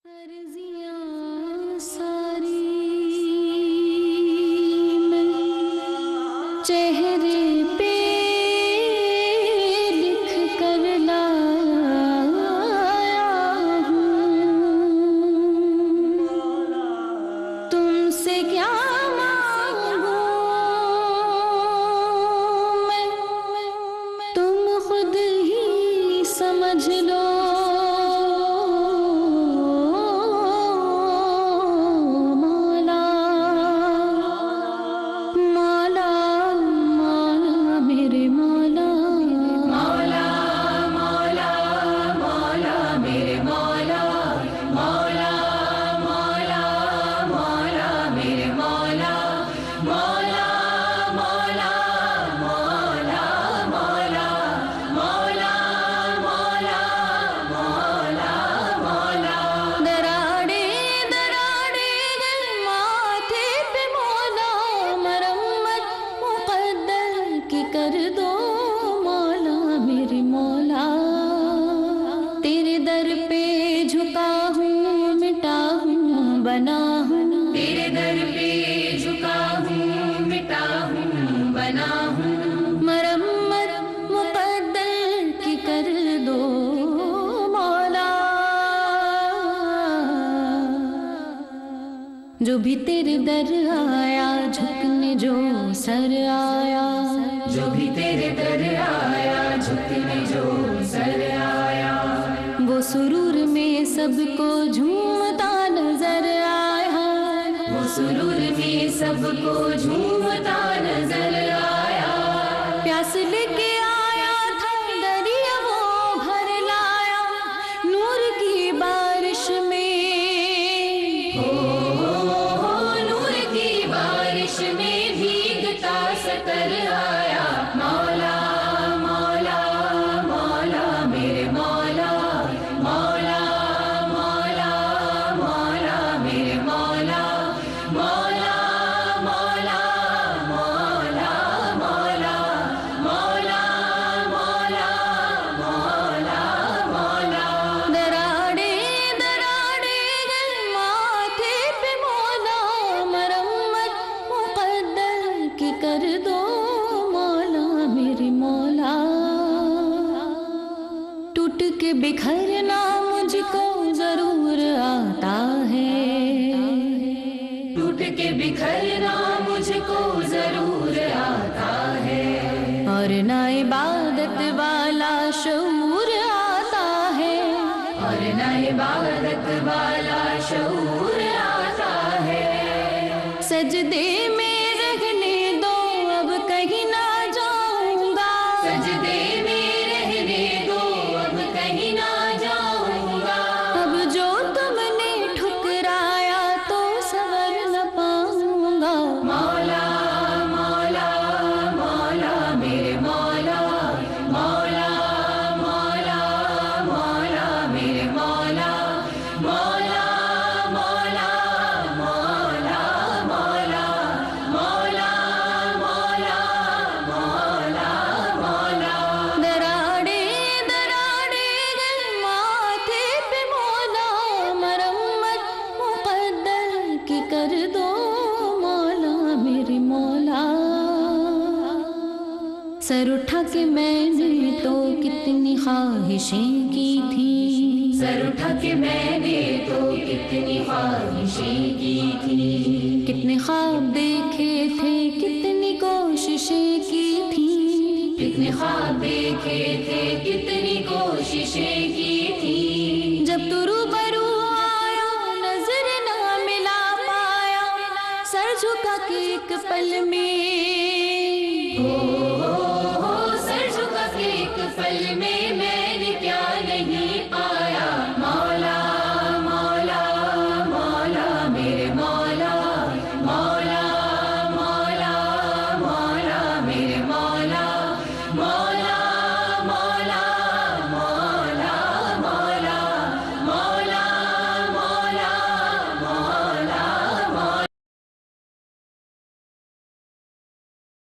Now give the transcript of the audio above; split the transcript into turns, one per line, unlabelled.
अर्ज़ियाँ सारी मैं चेहरे पे लिख कर लाया हूँ। तुमसे क्या मांगूं मैं, तुम खुद ही समझ लो। कर दो मौला मेरे मौला, तेरे दर पे झुका हूँ, मिटा हूँ, बना हूँ। तेरे दर पे झुका हूँ, मिटा हूँ, बना हूँ। मरम्मत मुक़द्दर की कर दो मौला। जो भी तेरे दर आया झुकने जो सर आया, जो भी तेरे दर आया झुकने जो सर आया, वो सुरूर में सबको झूमता नजर आया, वो सुरूर में सबको झूमता नजर आया। प्यास लेके आया था दरिया वो भर लाया, नूर की बारिश में नूर की बारिश में भीगता सतर आया। मौला मौला मौला मेरे मौला, मौला मौला मौला मेरे मौला, मौला मौला मौला मौला मौला मौला मौला मौला। दराड़े दराड़े गए माथे पे मौला, मरम्मत मुक़द्दर की कर दो मौला मेरे मौला। टूट के बिखरना मुझको जरूर आता है, टूट के बिखरना मुझको जरूर आता है। और ना इबादत वाला शऊर आता है, और ना इबादत वाला शऊर आता है। सजदे में रहने दो अब कहीं ना जाऊंगा, सजदे में रहने दो अब कहीं ना जाऊंगा। अब जो तुमने ठुकराया तो सवर न पाऊंगा। मौला मौला मौला मेरे मौला, मौला मौला मौला मेरे मौला, मौला मौला मौला मौला मौला मौला मौला मौला। दराड़े दराड़े गए माथे पे मौला, मरम्मत मुक़द्दर की कर दो मौला मेरे मौला। सर उठा के मैंने तो कितनी ख्वाहिशें की थी, सर उठा के मैंने तो कितनी ख्वाहिशें की थी। कितने ख्वाब देखे थे, कितनी कोशिशें की थी, कितने ख्वाब देखे थे, कितनी कोशिशें की थी। जब तू रूबरू आया नजर ना मिला पाया, सर झुका के एक पल में